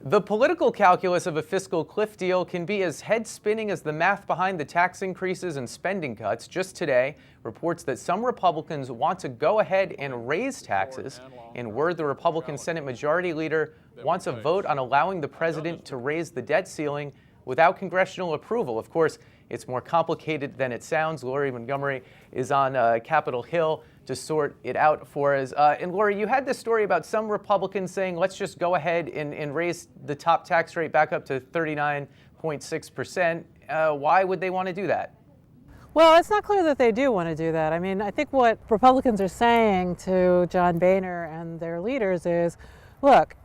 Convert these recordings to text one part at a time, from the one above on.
The political calculus of a fiscal cliff deal can be as head-spinning as the math behind the tax increases and spending cuts. Just today, reports that some Republicans want to go ahead and raise taxes. In word, the Republican Senate Majority Leader wants a vote on allowing the president to raise the debt ceiling without congressional approval. Of course, it's more complicated than it sounds. Lori Montgomery is on Capitol Hill to sort it out for us. And Lori, you had this story about some Republicans saying, let's just go ahead and raise the top tax rate back up to 39.6%. Why would they want to do that? Well, it's not clear that they do want to do that. I mean, I think what Republicans are saying to John Boehner and their leaders is, look,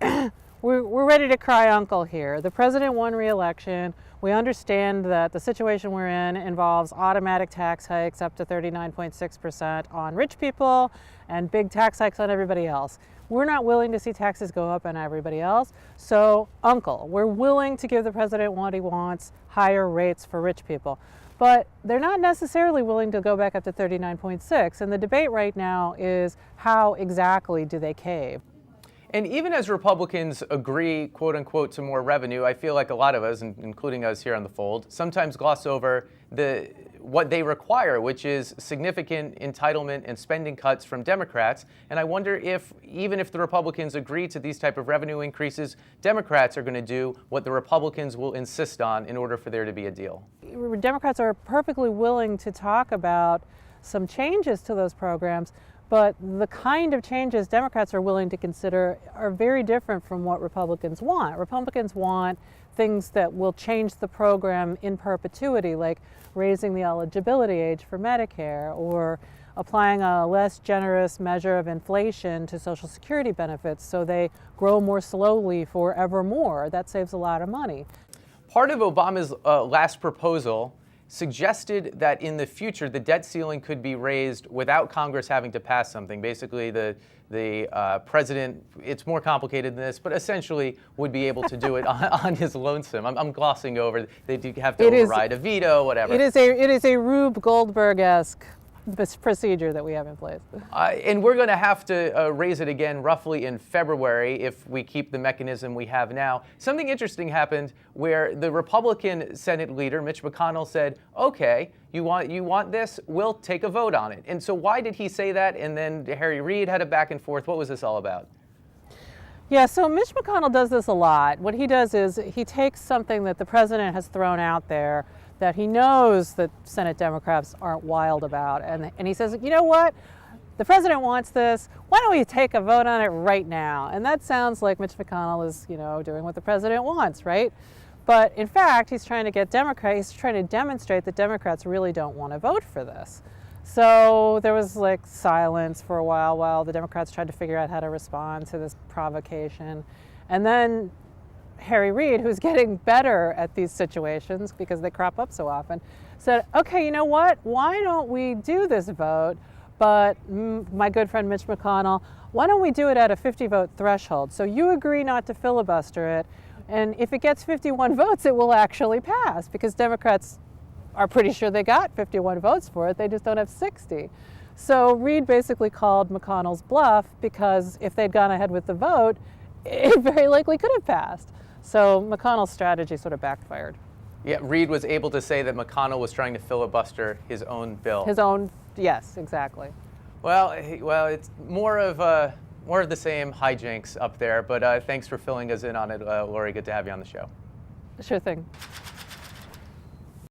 we're ready to cry uncle here. The president won re-election. We understand that the situation we're in involves automatic tax hikes up to 39.6% on rich people and big tax hikes on everybody else. We're not willing to see taxes go up on everybody else. So, uncle, we're willing to give the president what he wants, higher rates for rich people. But they're not necessarily willing to go back up to 39.6. And the debate right now is how exactly do they cave? And even as Republicans agree, quote unquote, to more revenue, I feel like a lot of us, including us here on The Fold, sometimes gloss over what they require, which is significant entitlement and spending cuts from Democrats. And I wonder if, even if the Republicans agree to these type of revenue increases, Democrats are going to do what the Republicans will insist on in order for there to be a deal. Democrats are perfectly willing to talk about some changes to those programs, but the kind of changes Democrats are willing to consider are very different from what Republicans want. Republicans want things that will change the program in perpetuity, like raising the eligibility age for Medicare or applying a less generous measure of inflation to Social Security benefits so they grow more slowly forevermore. That saves a lot of money. Part of Obama's last proposal suggested that in the future the debt ceiling could be raised without Congress having to pass something. Basically, the president, it's more complicated than this, but essentially would be able to do it on his lonesome. I'm glossing over. They do have to override a veto, whatever. It is a Rube Goldberg-esque procedure that we have in place. And we're going to have to raise it again roughly in February if we keep the mechanism we have now. Something interesting happened where the Republican Senate leader, Mitch McConnell, said, okay, you want this? We'll take a vote on it. And so why did he say that? And then Harry Reid had a back and forth. What was this all about? Yeah, so Mitch McConnell does this a lot. What he does is he takes something that the president has thrown out there that he knows that Senate Democrats aren't wild about, and he says, you know what? The president wants this. Why don't we take a vote on it right now? And that sounds like Mitch McConnell is, doing what the president wants, right? But in fact, he's trying to demonstrate that Democrats really don't want to vote for this. So there was silence for a while the Democrats tried to figure out how to respond to this provocation. And then Harry Reid, who's getting better at these situations because they crop up so often, said, okay, you know what? Why don't we do this vote? But my good friend Mitch McConnell, why don't we do it at a 50-vote threshold? So you agree not to filibuster it, and if it gets 51 votes, it will actually pass, because Democrats are pretty sure they got 51 votes for it. They just don't have 60. So Reid basically called McConnell's bluff, because if they'd gone ahead with the vote, it very likely could have passed. So McConnell's strategy sort of backfired. Yeah, Reid was able to say that McConnell was trying to filibuster his own bill. Yes, exactly. Well, it's more of the same hijinks up there. But thanks for filling us in on it, Lori. Good to have you on the show. Sure thing.